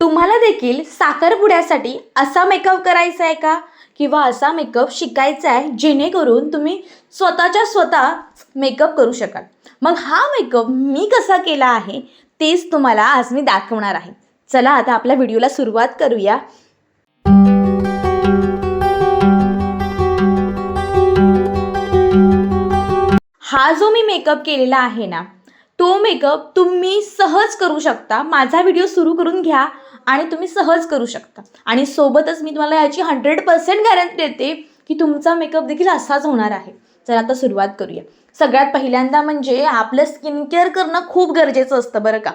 तुम्हाला देखील साखरपुड्यासाठी असा मेकअप करायचा आहे का? किंवा असा मेकअप शिकायचा आहे जेणेकरून तुम्ही स्वतःच्या स्वतः मेकअप करू शकाल. मग हा मेकअप मी कसा केला आहे तेच तुम्हाला आज मी दाखवणार आहे. चला आता आपल्या व्हिडिओला सुरुवात करूया. हा जो मी मेकअप केलेला आहे ना, तो मेकअप तुम्ही सहज करू शकता. माझा व्हिडिओ सुरू करून घ्या आणि तुम्ही सहज करू शकता. आणि सोबतच मी तुम्हाला याची 100% गॅरंटी देते की तुमचा मेकअप देखील असाच होणार आहे. चला आता सुरुवात करूया. सगळ्यात पहिल्यांदा म्हणजे आपलं स्किन केअर करणं खूप गरजेचं असतं बरं का.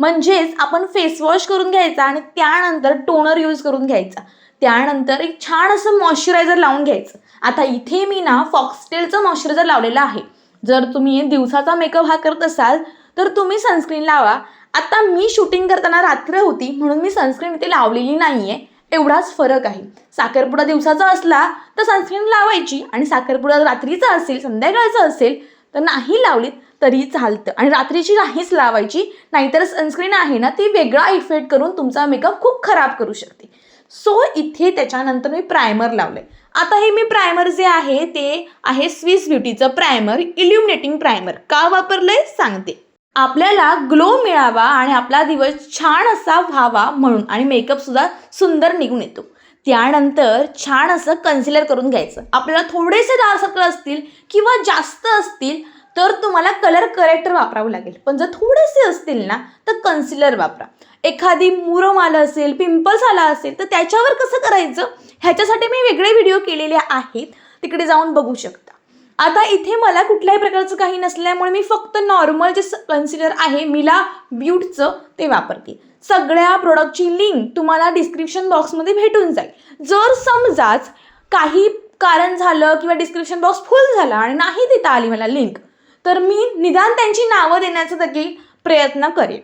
म्हणजेच आपण फेस वॉश करून घ्यायचा आणि त्यानंतर टोनर यूज करून घ्यायचा. त्यानंतर एक छान असं मॉइश्चरायझर लावून घ्यायचं. आता इथे मी ना फॉक्सटेलचं मॉइश्चरायझर लावलेलं आहे. जर तुम्ही दिवसाचा मेकअप हा करत असाल तर तुम्ही सनस्क्रीन लावा. आता मी शूटिंग करताना रात्र होती म्हणून मी सनस्क्रीन इथे लावलेली नाही आहे, एवढाच फरक आहे. साखरपुडा दिवसाचा असला तर सनस्क्रीन लावायची आणि साखरपुडा रात्रीचा असेल, संध्याकाळचा असेल तर नाही लावलीत तरी चालतं. आणि रात्रीची नाहीच लावायची, नाहीतर सनस्क्रीन आहे ना ती वेगळा इफेक्ट करून तुमचा मेकअप खूप खराब करू शकते. सो इथे त्याच्यानंतर मी प्रायमर लावलं आहे. आता हे मी प्रायमर जे आहे ते आहे स्विस ब्युटीचं प्रायमर, इल्युमिनेटिंग प्रायमर. का वापरलंय सांगते. आपल्याला ग्लो मिळावा आणि आपला दिवस छान असा व्हावा म्हणून, आणि मेकअपसुद्धा सुंदर निघून येतो. त्यानंतर छान असं कन्सिलर करून घ्यायचं. आपल्याला थोडेसे डार्क सर्कल असतील किंवा जास्त असतील तर तुम्हाला कलर करेक्टर वापरावं लागेल. पण जर थोडेसे असतील ना तर कन्सिलर वापरा. एखादी मुरम आलं असेल, पिंपल्स आला असेल तर त्याच्यावर कसं करायचं ह्याच्यासाठी मी वेगळे व्हिडिओ केलेले आहेत, तिकडे जाऊन बघू शकता. आता इथे मला कुठल्याही प्रकारचं काही नसल्यामुळे मी फक्त नॉर्मल जे कन्सिलर आहे मिला ब्युटचं ते वापरते. सगळ्या प्रोडक्टची लिंक तुम्हाला डिस्क्रिप्शन बॉक्समध्ये भेटून जाईल. जर समजाच काही कारण झालं किंवा डिस्क्रिप्शन बॉक्स फुल झाला आणि नाही देता आली मला लिंक तर मी निदान त्यांची नावं देण्याचा देखील प्रयत्न करेन.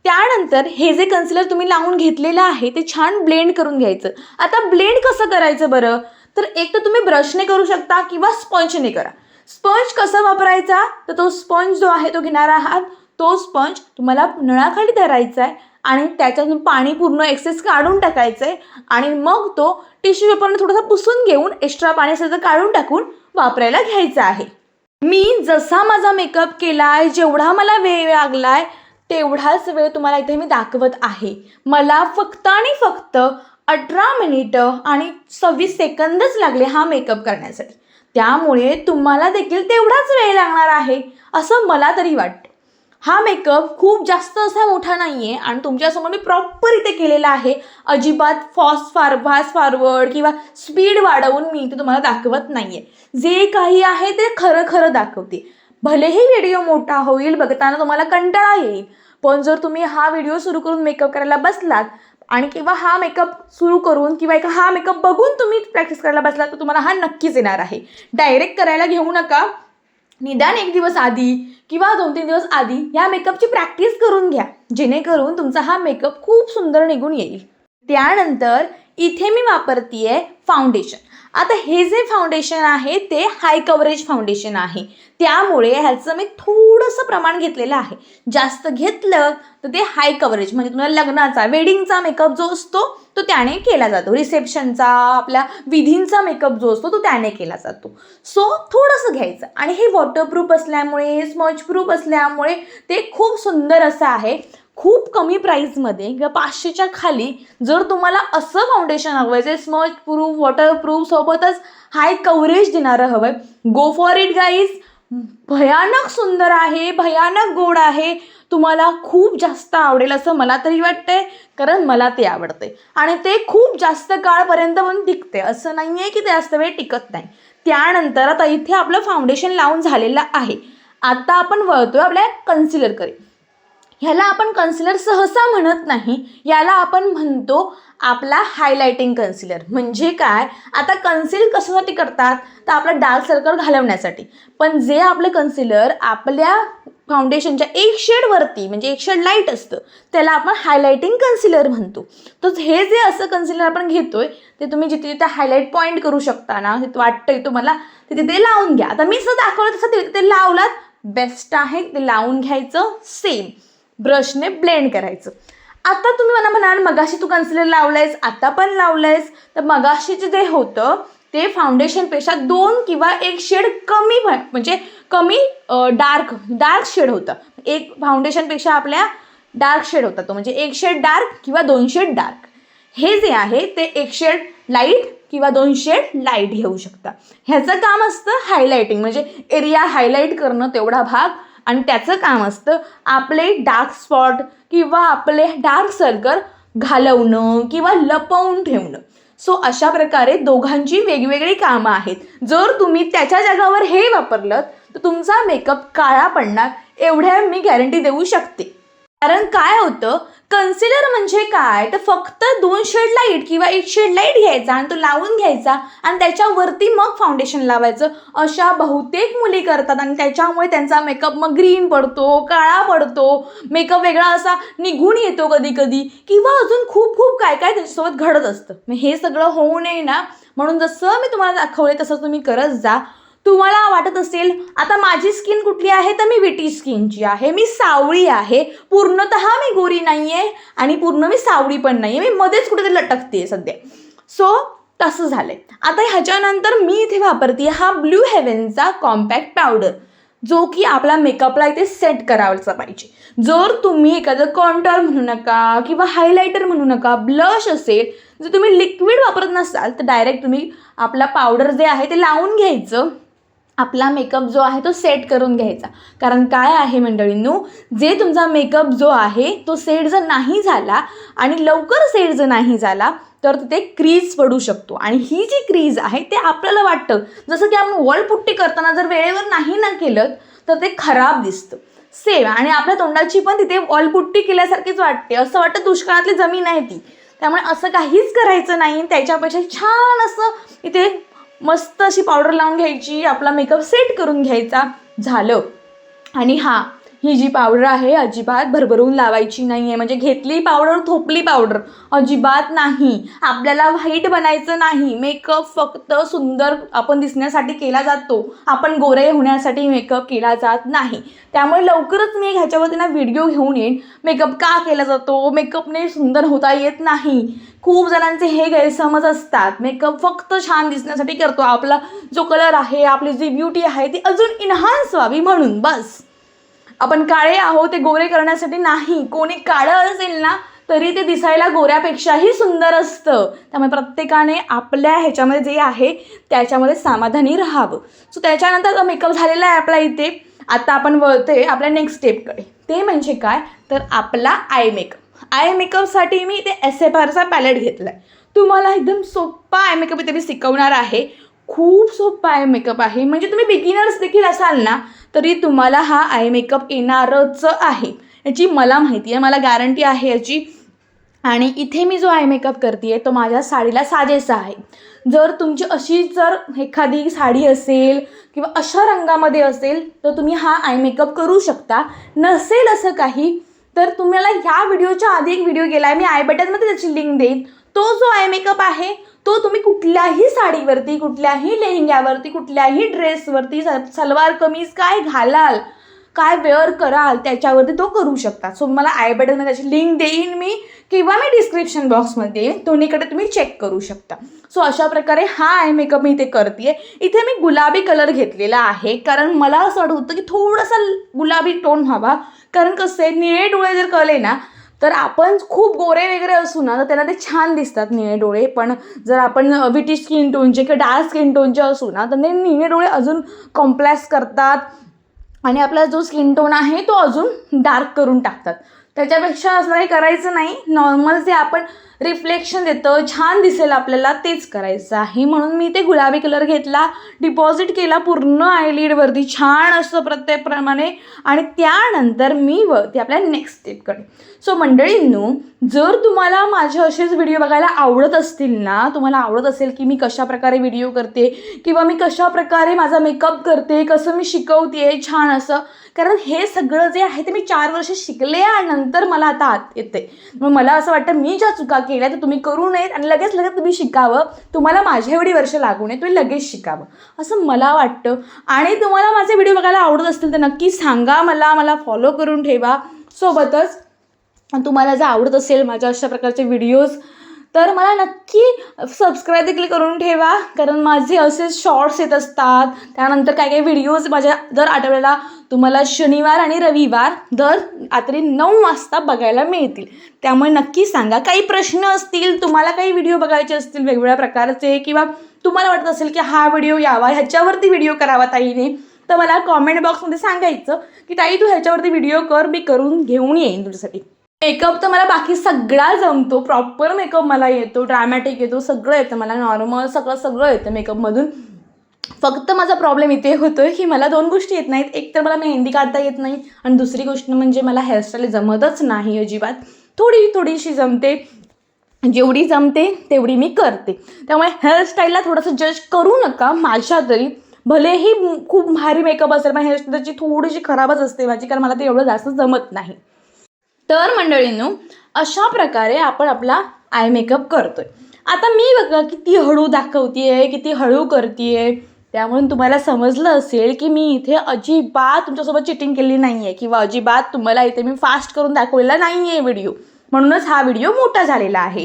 त्यानंतर हे जे कन्सिलर तुम्ही लावून घेतलेलं आहे ते छान ब्लेंड करून घ्यायचं. आता ब्लेंड कसं करायचं बरं, तर एक तर तुम्ही ब्रशने करू शकता किंवा स्पंजने करा. स्पंज कसा वापरायचा, तर तो स्पंज जो आहे तो घेणार आहात. तो स्पंज तुम्हाला नळाखाली धरायचा आहे आणि त्याच्यातून पाणी पूर्ण एक्सेस काढून टाकायचं आहे आणि मग तो टिश्यू पेपरने थोडासा पुसून घेऊन एक्स्ट्रा पाणी असेल तर काढून टाकून वापरायला घ्यायचं आहे. मी जसा माझा मेकअप केलाय, जेवढा मला वेळ लागलाय तेवढाच वेळ तुम्हाला इथे मी दाखवत आहे. मला फक्त आणि फक्त 18 मिनिटं आणि 26 सेकंदच लागले हा मेकअप करण्यासाठी. त्यामुळे तुम्हाला देखील तेवढाच वेळ लागणार आहे असं मला तरी वाटतं. हा मेकअप खूप जास्त असा मोठा नाही आहे आणि तुमच्यासमोर मी प्रॉपर इथे केलेला आहे. अजिबात फास्ट फॉरवर्ड किंवा स्पीड वाढवून मी इथे तुम्हाला दाखवत नाही आहे. जे काही आहे ते खरं खरं दाखवते. भलेही व्हिडिओ मोठा होईल, बघताना तुम्हाला कंटाळा येईल, पण जर तुम्ही हा व्हिडिओ सुरू करून मेकअप करायला बसलात आणि किंवा हा मेकअप सुरू करून किंवा हा मेकअप बघून तुम्ही प्रॅक्टिस करायला बसलात तर तुम्हाला हा नक्कीच येणार आहे. डायरेक्ट करायला घेऊ नका. निदान 1 दिवस आधी किंवा 2-3 दिवस आधी या मेकअपची प्रॅक्टिस करून घ्या, जेणेकरून तुमचा हा मेकअप खूप सुंदर निघून येईल. त्यानंतर इथे मी वापरतीये फाउंडेशन. आता हे जे फाउंडेशन आहे ते हाय कव्हरेज फाउंडेशन आहे, त्यामुळे ह्याचं मी थोडंसं प्रमाण घेतलेलं आहे. जास्त घेतलं तर ते हाय कव्हरेज म्हणजे तुम्हाला लग्नाचा वेडिंगचा मेकअप जो असतो तो त्याने केला जातो, रिसेप्शनचा आपल्या विधींचा मेकअप जो असतो तो त्याने केला जातो. सो थोडंसं घ्यायचं आणि हे वॉटरप्रूफ असल्यामुळे, स्मज प्रूफ असल्यामुळे ते खूप सुंदर असं आहे. खूप कमी प्राईसमध्ये किंवा 500च्या खाली जर तुम्हाला असं फाउंडेशन हवं आहे जे स्मज प्रूफ, वॉटरप्रूफ सोबतच हाय कव्हरेज देणारं हवं आहे, गो फॉर इट गाईज. भयानक सुंदर आहे, भयानक गोड आहे. तुम्हाला खूप जास्त आवडेल असं मला तरी वाटतंय, कारण मला ते आवडते आणि ते खूप जास्त काळपर्यंत पण टिकते. असं नाही आहे की ते जास्त वेळ टिकत नाही. त्यानंतर आता इथे आपलं फाउंडेशन लावून झालेलं आहे. आता आपण वळतोय आपल्या कन्सिलरकडे. ह्याला आपण कन्सिलर सहसा म्हणत नाही, याला आपण म्हणतो आपला हायलायटिंग कन्सिलर. म्हणजे काय, आता कन्सिल कशासाठी करतात तर आपला डार्क सर्कल घालवण्यासाठी. पण जे आपलं कन्सिलर आपल्या फाउंडेशनच्या एक शेड वरती म्हणजे एक शेड लाईट असतं त्याला आपण हायलायटिंग कन्सिलर म्हणतो. तर हे जे असं कन्सिलर आपण घेतोय ते तुम्ही जिथे जिथे हायलाईट पॉईंट करू शकता ना, तिथे वाटतंय तुम्हाला ते तिथे लावून घ्या. आता मी जसं दाखवलं तसं तिथे लावलात बेस्ट आहे. ते लावून घ्यायचं, सेम ब्रशने ब्लेंड करायचं. आता तुम्ही मला म्हणाल मगाशी तू कन्सिलर लावलंयस, आता पण लावलंयस, तर मगाशीचे जे होतं ते फाउंडेशनपेक्षा 2 किंवा 1 शेड कमी म्हणजे कमी डार्क शेड होतं. एक फाउंडेशनपेक्षा आपल्या डार्क शेड होता तो, म्हणजे 1 शेड डार्क किंवा 2 शेड डार्क. हे जे आहे ते 1 शेड लाईट किंवा 2 शेड लाईट घेऊ शकता. ह्याचं काम असतं हायलायटिंग, म्हणजे एरिया हायलाईट करणं तेवढा भाग, आणि त्याचं काम असतं आपले डार्क स्पॉट किंवा आपले डार्क सर्कल घालवणं किंवा लपवून ठेवणं. सो अशा प्रकारे दोघांची वेगवेगळी कामं आहेत. जर तुम्ही त्याच्या जागावर हे वापरलं तर तुमचा मेकअप काळा पडणार, एवढ्या मी गॅरंटी देऊ शकते. कारण काय होतं, कन्सिलर म्हणजे काय तर फक्त 2 शेड लाईट किंवा 1 शेड लाईट घ्यायचा आणि तो लावून घ्यायचा आणि त्याच्यावरती मग फाउंडेशन लावायचं. अशा बहुतेक मुली करतात आणि त्याच्यामुळे त्यांचा मेकअप मग ग्रीन पडतो, काळा पडतो, मेकअप वेगळा असा निघून येतो कधी कधी, किंवा अजून खूप खूप काय काय त्याच्यासोबत घडत असतं. मग हे सगळं होऊ नये ना, म्हणून जसं मी तुम्हाला दाखवले तसं तुम्ही करत जा. तुम्हाला वाटत असेल आता माझी स्किन कुठली आहे तर मी विटी स्किनची आहे, मी सावळी आहे, पूर्णतः मी गोरी नाही आहे आणि पूर्ण मी सावळी पण नाही आहे, मी मध्येच कुठेतरी लटकते सध्या. सो तसं झालं आहे. आता ह्याच्यानंतर मी इथे वापरते हा ब्लू हेव्हनचा कॉम्पॅक्ट पावडर, जो की आपला मेकअपला इथे सेट करायचा पाहिजे. जर तुम्ही एखादं कॉन्टोर म्हणू नका किंवा हायलायटर म्हणू नका, ब्लश असेल, जर तुम्ही लिक्विड वापरत नसाल तर डायरेक्ट तुम्ही आपला पावडर जे आहे ते लावून घ्यायचं, आपला मेकअप जो आहे तो सेट करून घ्यायचा. कारण काय आहे मंडळींनो, जे तुमचा मेकअप जो आहे तो सेट जर नाही झाला आणि लवकर सेट जर नाही झाला तर तिथे क्रीज पडू शकतो, आणि ही जी क्रीज आहे ते आपल्याला वाटतं जसं की आपण वॉलपुट्टी करताना जर वेळेवर नाही ना केलं तर ते खराब दिसतं सेम, आणि आपल्या तोंडाची पण तिथे वॉलपुट्टी केल्यासारखीच वाटते, असं वाटतं दुष्काळातली जमीन आहे ती. त्यामुळे असं काहीच करायचं नाही. त्याच्यापेक्षा छान असं इथे मस्त अशी पावडर लावून घ्यायची, आपला मेकअप सेट करून घ्यायचा, झालं. आणि ही जी पावडर आहे अजिबात भरभरून लावायची नाही आहे, म्हणजे घेतली पावडर थोपली पावडर अजिबात नाही. आपल्याला व्हाईट बनायचं नाही, मेकअप फक्त सुंदर आपण दिसण्यासाठी केला जातो, आपण गोरे होण्यासाठी मेकअप केला जात नाही. त्यामुळे लवकरच मी ह्याच्यावरती ना व्हिडिओ घेऊन येईन, मेकअप का केला जातो, मेकअपने सुंदर होता येत नाही. खूप जणांचे हे गैरसमज असतात, मेकअप फक्त छान दिसण्यासाठी करतो, आपला जो कलर आहे, आपली जी ब्युटी आहे ती अजून इन्हान्स व्हावी म्हणून बस. आपण काळे आहोत ते गोरे करण्यासाठी नाही. कोणी काळं असेल ना तरी ते दिसायला गोऱ्यापेक्षाही सुंदर असतं. त्यामुळे प्रत्येकाने आपल्या ह्याच्यामध्ये जे आहे त्याच्यामध्ये समाधानी राहावं. सो त्याच्यानंतर मेकअप झालेला आहे आपला इथे. आता आपण वळते आपल्या नेक्स्ट स्टेपकडे. ते म्हणजे काय तर आपला आय मेकअप. आय मेकअपसाठी मी इथे SFRचा पॅलेट घेतला आहे. तुम्हाला एकदम सोप्पा आय मेकअप इथे मी शिकवणार आहे. खूप सोपा आय मेकअप आहे, म्हणजे तुम्ही बिगिनर्स देखील असाल ना तरी तुम्हाला हा आय मेकअप येणारच आहे, याची मला माहिती आहे, मला गॅरंटी आहे याची. आणि इथे मी जो आय मेकअप करते आहे तो माझ्या साडीला साजेसा आहे. जर तुमची अशी जर एखादी साडी असेल किंवा अशा रंगामध्ये असेल तर तुम्ही हा आय मेकअप करू शकता. नसेल असं काही तर तुम्हाला ह्या व्हिडिओच्या आधी एक व्हिडिओ केला आहे, मी आय बटनमध्ये त्याची लिंक देईन. तो जो आय मेकअप आहे तो तुम्ही कुठल्याही साडीवरती, कुठल्याही लेहंग्यावरती, कुठल्याही ड्रेसवरती, सलवार कमीज काय घालाल, काय वेअर कराल त्याच्यावरती तो करू शकता. सो मला आय बटनमध्ये त्याची लिंक देईन मी, किंवा मी डिस्क्रिप्शन बॉक्समध्ये देईन, दोन्हीकडे तुम्ही चेक करू शकता. सो अशा प्रकारे हा आय मेकअप मी इथे करते आहे. इथे मी गुलाबी कलर घेतलेला आहे, कारण मला असं वाटत होतं की थोडासा गुलाबी टोन व्हावा. कारण कसं आहे, निळे डोळे जर कळले ना तर आपण खूप गोरे वगैरे असू ना तर त्याला ते छान दिसतात निळे डोळे. पण जर आपण विटी स्किन टोनचे किंवा डार्क स्किन टोनचे असू ना तर ते निळे डोळे अजून कॉम्प्लेक्स करतात आणि आपला जो स्किन टोन आहे तो अजून डार्क करून टाकतात. त्याच्यापेक्षा असं काही करायचं नाही. नॉर्मल जे आपण रिफ्लेक्शन देतं छान दिसेल आपल्याला तेच करायचं आहे. म्हणून मी ते गुलाबी कलर घेतला, डिपॉझिट केला पूर्ण आयलिडवरती छान असं प्रत्येकप्रमाणे, आणि त्यानंतर मी वळते आपल्या नेक्स्ट स्टेपकडे. सो मंडळींनो, जर तुम्हाला माझे असेच व्हिडिओ बघायला आवडत असतील ना, तुम्हाला आवडत असेल की मी कशाप्रकारे व्हिडिओ करते किंवा मी कशाप्रकारे माझा मेकअप करते, कसं मी शिकवते छान असं, कारण हे सगळं जे आहे ते मी 4 वर्ष शिकले आणि नंतर मला आता आत येते. मग मला असं वाटतं मी ज्या चुका केल्या तर तुम्ही करू नयेत आणि लगेच तुम्ही शिकावं. तुम्हाला माझ्या एवढी वर्ष लागू नये, तुम्ही लगेच शिकावं असं मला वाटतं. आणि तुम्हाला माझे व्हिडिओ बघायला आवडत असतील तर नक्की सांगा मला फॉलो करून ठेवा. सोबतच तुम्हाला जर आवडत असेल माझ्या अशा प्रकारचे व्हिडिओज तर मला नक्की सबस्क्राईब देखील करून ठेवा, कारण माझे असे शॉर्ट्स येत असतात. त्यानंतर काही काही व्हिडिओज माझ्या दर आठवड्याला तुम्हाला शनिवार आणि रविवार दर रात्री 9 वाजता बघायला मिळतील. त्यामुळे नक्की सांगा, काही प्रश्न असतील, तुम्हाला काही व्हिडिओ बघायचे असतील वेगवेगळ्या प्रकारचे, किंवा तुम्हाला वाटत असेल की हा व्हिडिओ यावा, ह्याच्यावरती व्हिडिओ करावा ताईने, तर मला कॉमेंट बॉक्समध्ये सांगायचं की ताई तू ह्याच्यावरती व्हिडिओ कर, मी करून घेऊन येईन तुझ्यासाठी. मेकअप तर मला बाकी सगळा जमतो, प्रॉपर मेकअप मला येतो, ड्रामॅटिक येतो, सगळं येतं मला, नॉर्मल सगळं येतं मेकअपमधून. फक्त माझा प्रॉब्लेम इथे होतोय की मला 2 गोष्टी येत नाहीत. एक तर मला मेहंदी काढता येत नाही, आणि दुसरी गोष्ट म्हणजे मला हेअरस्टाईल जमतच नाही अजिबात. थोडीशी जमते, जेवढी जमते तेवढी मी करते. त्यामुळे हेअरस्टाईलला थोडंसं जज करू नका माझ्या तरी. भलेही खूप भारी मेकअप असेल पण हेअरस्टाईलची थोडीशी खराबच असते माझी, कारण मला ते एवढं जास्त जमत नाही. तर मंडळींनो, अशा प्रकारे आपण आपला आय मेकअप करतोय. आता मी बघा किती हळू दाखवतेय, किती हळू करतेय, त्यामुळे तुम्हाला समजलं असेल की मी इथे अजिबात तुमच्यासोबत चिटिंग केली नाही आहे, किंवा अजिबात तुम्हाला इथे मी फास्ट करून दाखवलेला नाही आहे व्हिडिओ, म्हणूनच हा व्हिडिओ मोठा झालेला आहे.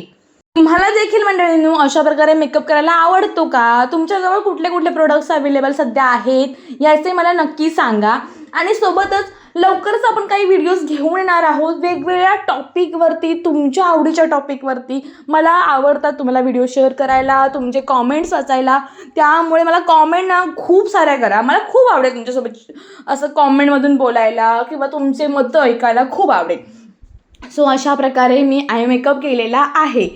तुम्हाला देखील मंडळींनो अशा प्रकारे मेकअप करायला आवडतो का? तुमच्याजवळ कुठले कुठले प्रोडक्ट्स अवेलेबल सध्या आहेत याचे मला नक्की सांगा. आणि सोबतच लवकरच आपण काही व्हिडिओज घेऊन येणार आहोत वेगवेगळ्या टॉपिकवरती, तुमच्या आवडीच्या टॉपिकवरती. मला आवडतात तुम्हाला व्हिडिओ शेअर करायला, तुमचे कॉमेंट्स वाचायला, त्यामुळे मला कॉमेंट ना खूप साऱ्या करा. मला खूप आवडेल तुमच्यासोबत असं कॉमेंटमधून बोलायला, किंवा तुमचे मतं ऐकायला खूप आवडेल. सो अशा प्रकारे मी आय मेकअप केलेला आहे.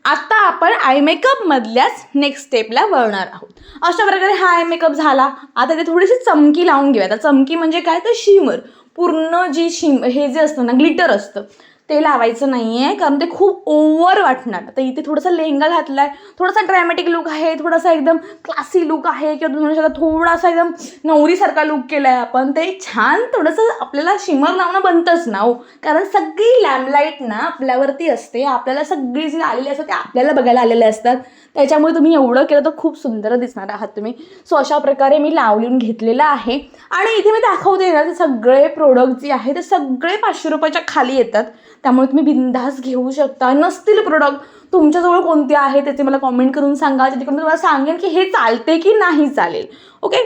आता आपण आय मेकअपमधल्याच नेक्स्ट स्टेपला वळणार आहोत. अशा प्रकारे हा आय मेकअप झाला. आता ते थोडीशी चमकी लावून घेऊया. आता चमकी म्हणजे काय, तर शिमर, पूर्ण जी हे जे असतं ना, ग्लिटर असतं, ते लावायचं नाही आहे, कारण ते खूप ओव्हर वाटणार. आता इथे थोडासा लेहंगा घातला आहे, थोडासा ड्रॅमॅटिक लुक आहे, थोडासा एकदम क्लासी लुक आहे, किंवा तुम्ही म्हणू शकता थोडासा एकदम नवरीसारखा लुक केला आहे आपण. ते छान थोडंसं आपल्याला शिमर लावणं बनतंच ना हो, कारण सगळी लॅम्पलाईट ना आपल्यावरती असते, आपल्याला सगळी जी आलेली असतात ते आपल्याला बघायला आलेले असतात. त्याच्यामुळे तुम्ही एवढं केलं तर खूप सुंदर दिसणार आहात तुम्ही. सो अशा प्रकारे मी लावून घेतलेलं आहे. आणि इथे मी दाखवते ना, ते सगळे प्रोडक्ट जे आहे ते सगळे 500 रुपयाच्या खाली येतात. त्यामुळे तुम्ही बिनधास्त घेऊ शकता. नसतील प्रोडक्ट तुमच्याजवळ कोणते आहे त्याचे मला कॉमेंट करून सांगा, जेणेकरून तुम्हाला सांगेन की हे चालते की नाही चालेल. ओके,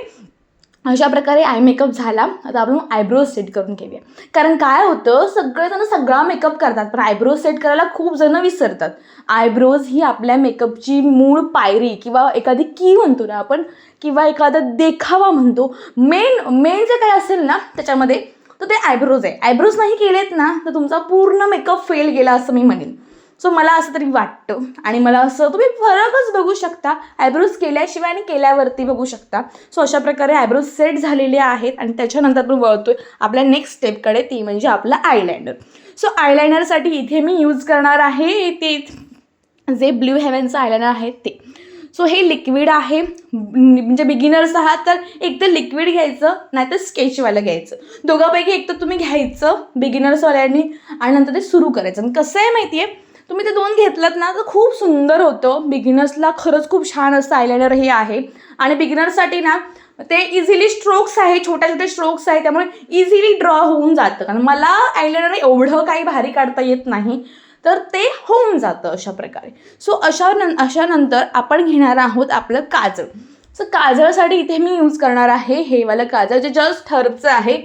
अशा प्रकारे आय मेकअप झाला. आता आपण आयब्रोज सेट करून घेऊया. कारण काय होतं, सगळेजण सगळा मेकअप करतात पण आयब्रोज सेट करायला खूप जण विसरतात. आयब्रोज ही आपल्या मेकअपची मूळ पायरी, किंवा एखादी की म्हणतो ना आपण, किंवा एखादा देखावा म्हणतो. मेन जे काही असेल ना त्याच्यामध्ये, तर ते आयब्रोज आहे. आयब्रोज नाही केलेत ना तर तुमचा पूर्ण मेकअप फेल गेला असं मी म्हणेन. सो मला असं तरी वाटतं. आणि मला असं तुम्ही फरकच बघू शकता, आयब्रोज केल्याशिवाय आणि केल्यावरती बघू शकता. सो अशा प्रकारे आयब्रोज सेट झालेले आहेत. आणि त्याच्यानंतर आपण वळतोय आपल्या नेक्स्ट स्टेपकडे, ती म्हणजे आपलं आयलायनर. सो आयलायनरसाठी इथे मी यूज करणार आहे ते जे ब्ल्यू हेव्हनचं आयलायनर आहे ते. सो हे लिक्विड आहे. म्हणजे बिगिनर्स आहात तर एक तर लिक्विड घ्यायचं, नाहीतर स्केचवालं घ्यायचं. दोघांपैकी एक तर तुम्ही घ्यायचं बिगिनर्सवाल्यांनी, आणि नंतर ते सुरू करायचं. आणि कसं आहे माहिती आहे, तुम्ही ते 2 घेतलात ना तर खूप सुंदर होतं. बिगिनर्सला खरंच खूप छान असं आयलायनर हे आहे. आणि बिगिनर्ससाठी ना ते इझिली स्ट्रोक्स आहे, छोट्या छोटे स्ट्रोक्स आहे, त्यामुळे इझिली ड्रॉ होऊन जातं. कारण मला आयलायनर एवढं काही भारी काढता येत नाही, तर ते होऊन जातं अशा प्रकारे. सो अशा नंतर आपण घेणार आहोत आपलं काजळ. सो काजळसाठी इथे मी यूज करणार आहे हे वालं काजळ, जे जस्ट हर्बचं आहे.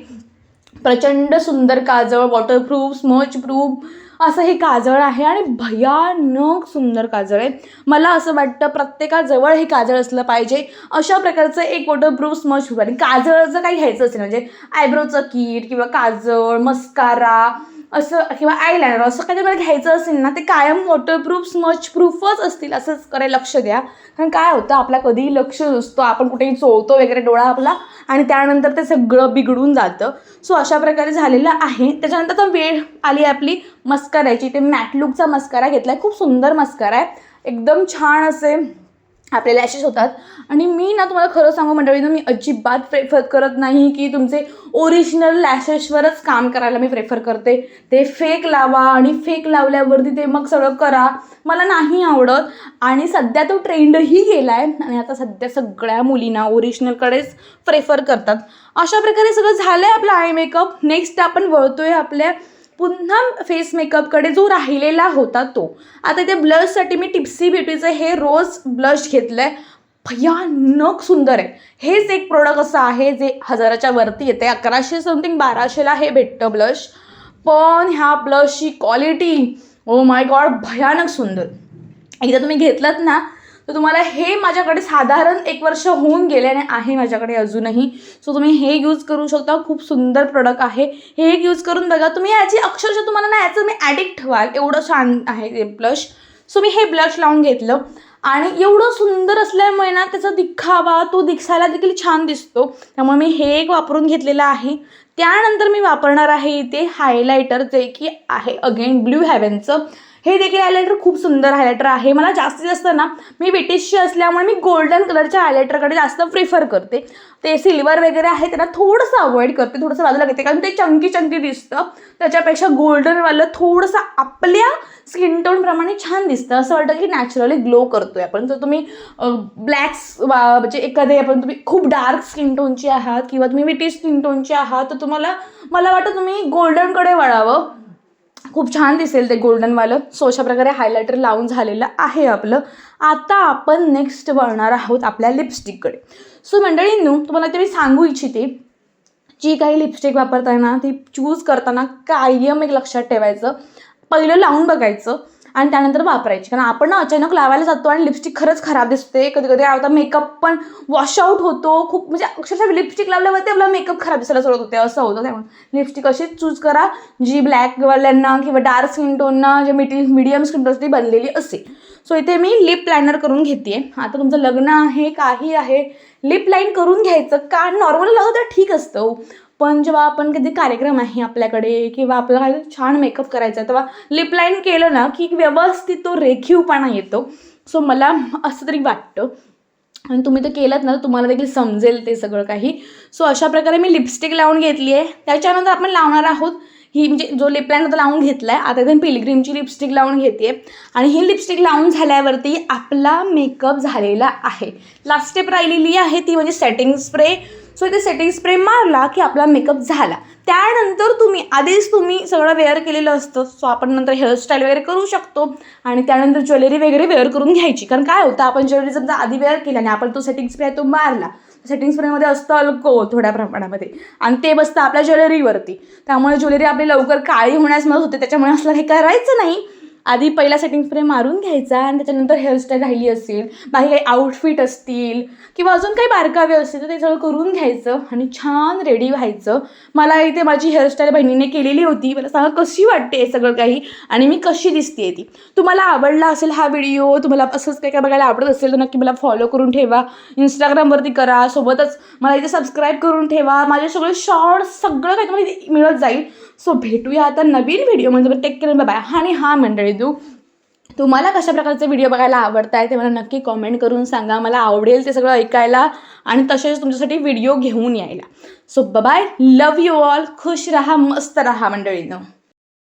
प्रचंड सुंदर काजळ, वॉटरप्रूफ, स्मच प्रूफ असं हे काजळ आहे. आणि भयानक सुंदर काजळ आहे. मला असं वाटतं प्रत्येकाजवळ हे काजळ असलं पाहिजे. अशा प्रकारचं एक वॉटरप्रूफ स्मच प्रूफ. आणि काजळचं काही घ्यायचं असेल म्हणजे आयब्रोचं किट, किंवा काजळ, मस्कारा असं, किंवा आयलायनर असं काही मला घ्यायचं असेल ना, ते कायम वॉटरप्रूफ स्मच प्रूफच असतील असंच करायला लक्ष द्या. कारण काय होतं, आपला कधीही लक्ष नसतो, आपण कुठेही चोळतो वगैरे डोळा आपला, आणि त्यानंतर ते सगळं बिघडून जातं. सो अशा प्रकारे झालेलं आहे. त्याच्यानंतर तर वेळ आली आपली मस्काराची. ते मॅट लुकचा मस्कारा घेतला आहे, खूप सुंदर मस्कारा आहे, एकदम छान असे आपले लॅशेस होतात. आणि मी ना तुम्हाला खरं सांगू मंडळीनं, मी अजिबात प्रेफर करत नाही की तुमचे ओरिजिनल लॅशेसवरच काम करायला मी प्रेफर करते. ते फेक लावा, आणि फेक लावल्यावरती ते मग सगळं करा, मला नाही आवडत. आणि सध्या तो ट्रेंडही गेला आहे, आणि आता सध्या सगळ्या मुलींना ओरिजिनलकडेच प्रेफर करतात. अशा प्रकारे सगळं झालं आहे आपलं आय मेकअप. नेक्स्ट आपण वळतोय आपल्या पुन्हा फेस मेकअपकडे जो राहिलेला होता तो. आता इथे ब्लशसाठी मी टिप्सी ब्युटीचं हे रोज ब्लश घेतलं आहे. भयानक सुंदर आहे. हेच एक प्रोडक्ट असं आहे जे 1000च्या वरती येते. 1100 समथिंग 1200ला हे भेटतं ब्लश. पण ह्या ब्लशची क्वालिटी ओ माय गॉड भयानक सुंदर. एकदा तुम्ही घेतलात ना तर तुम्हाला हे माझ्याकडे साधारण 1 वर्ष होऊन गेल्याने आहे माझ्याकडे अजूनही. सो तुम्ही हे यूज करू शकता. खूप सुंदर प्रोडक्ट आहे. हे एक यूज करून बघा तुम्ही. याची अक्षरशः तुम्हाला ना याचं मी ॲडिक्ट व्हाल एवढं छान आहे ते ब्लश. सो मी हे ब्लश लावून घेतलं आणि एवढं सुंदर असल्यामुळे ना त्याचा दिखावा तो दिसायला देखील छान दिसतो. त्यामुळे मी हे एक वापरून घेतलेलं आहे. त्यानंतर मी वापरणार आहे इथे हायलायटर जे की आहे अगेन ब्लू हेव्हनचं. हे देखील हायलायटर खूप सुंदर हायलायटर आहे. मला जास्तीत जास्त ना मी ब्रिटिशची असल्यामुळे मी गोल्डन कलरच्या हायलायटरकडे जास्त प्रिफर करते. ते सिल्वर वगैरे आहे त्यांना थोडंसं अवॉइड करते, थोडंसं बाजूला घेते कारण ते चंकी दिसतं. त्याच्यापेक्षा गोल्डनवालं थोडंसं आपल्या स्किन टोनप्रमाणे छान दिसतं. असं वाटतं की नॅचरली ग्लो करतोय आपण. जर तुम्ही ब्लॅक्स म्हणजे एखादे आपण तुम्ही खूप डार्क स्किन टोनची आहात किंवा तुम्ही ब्रिटिश स्किन टोनची आहात तर तुम्हाला मला वाटतं तुम्ही गोल्डनकडे वळावं. खूप छान दिसेल ते गोल्डनवालं. सो अशा प्रकारे हायलायटर लावून झालेलं आहे आपलं. आता आपण नेक्स्ट वळणार आहोत आपल्या लिपस्टिककडे. सो मंडळींनो तुम्हाला ते मी सांगू इच्छिते जी काही लिपस्टिक वापरताना ती चूज करताना कायम एक लक्षात ठेवायचं. पहिलं लावून बघायचं आणि त्यानंतर वापरायची. कारण आपण ना अचानक लावायला जातो आणि लिपस्टिक खरंच खराब दिसते. कधी कधी आता मेकअप पण वॉशआउट होतो. खूप म्हणजे अक्षरशः लिपस्टिक लावल्यावरती आपला मेकअप खराब दिसायला सुरुवात होते असं होतं. त्यामुळे लिपस्टिक अशीच चूज करा जी ब्लॅकवाल्यांना किंवा डार्क स्किन टोनना जे मीडियम स्किन टोनसाठी बनलेली असेल. सो इथे मी लिप लायनर करून घेते. आता तुमचं लग्न आहे काही आहे लिप लाईन करून घ्यायचं. का नॉर्मल लावलं तर ठीक असतं पण जेव्हा आपण कधी कार्यक्रम आहे आपल्याकडे किंवा आपल्याला काही छान मेकअप करायचा आहे तेव्हा लिप लाईन केलं ना की व्यवस्थित तो रेखीवपणा येतो. सो मला असं तरी वाटतं आणि तुम्ही ते केलं ना तर तुम्हाला देखील समजेल ते सगळं काही. सो अशा प्रकारे मी लिपस्टिक लावून घेतली आहे. त्याच्यानंतर आपण लावणार आहोत ही म्हणजे जो लिप लाईन आता लावून घेतला आहे आता इथे पिलग्रीमची लिपस्टिक लावून घेते आणि ही लिपस्टिक लावून झाल्यावरती आपला मेकअप झालेला आहे. लास्ट स्टेप राहिलेली आहे ती म्हणजे सेटिंग स्प्रे. सो इथे सेटिंग स्प्रे मारला की आपला मेकअप झाला. त्यानंतर आधीच तुम्ही सगळं वेअर केलेलं असतं. सो आपण नंतर हेअरस्टाईल वगैरे करू शकतो आणि त्यानंतर ज्वेलरी वगैरे वेअर करून घ्यायची. कारण काय होतं आपण ज्वेलरी समजा आधी वेअर केली आणि आपण तो सेटिंग स्प्रे तो मारला. सेटिंग स्प्रेमध्ये असतं अल्कोहोल थोड्या प्रमाणामध्ये आणि ते बसतं आपल्या ज्वेलरीवरती. त्यामुळे ज्वेलरी आपली लवकर काळी होण्यास मदत होते. त्याच्यामुळे असलं काही करायचं नाही. आधी पहिला सेटिंग स्प्रे मारून घ्यायचा आणि त्याच्यानंतर हेअरस्टाईल राहिली असेल बाकी काही आउटफिट असतील किंवा अजून काही बारकावे असतील तर ते सगळं करून घ्यायचं आणि छान रेडी व्हायचं. मला इथे माझी हेअरस्टाईल बहिणीने केलेली होती. मला सांगा कशी वाटते हे सगळं काही आणि मी कशी दिसते ती. तुम्हाला आवडला असेल हा व्हिडिओ तुम्हाला असंच काय काय बघायला आवडत असेल तर नक्की मला फॉलो करून ठेवा. इंस्टाग्रामवरती करा. सोबतच मला इथे सबस्क्राईब करून ठेवा. माझे सगळे शॉर्ट्स सगळं काही तुम्हाला इथे मिळत जाईल. सो भेटूया आता नवीन व्हिडिओ म्हणजे टेक केअर बाय. आणि हा मंडळी तुम्हाला कशा प्रकारचे व्हिडिओ बघायला आवडत आहे ते मला नक्की कॉमेंट करून सांगा. मला आवडेल ते सगळं ऐकायला आणि तसेच तुमच्यासाठी व्हिडिओ घेऊन यायला. So bye. Love you all. खुश राहा मस्त राहा मंडळींनो.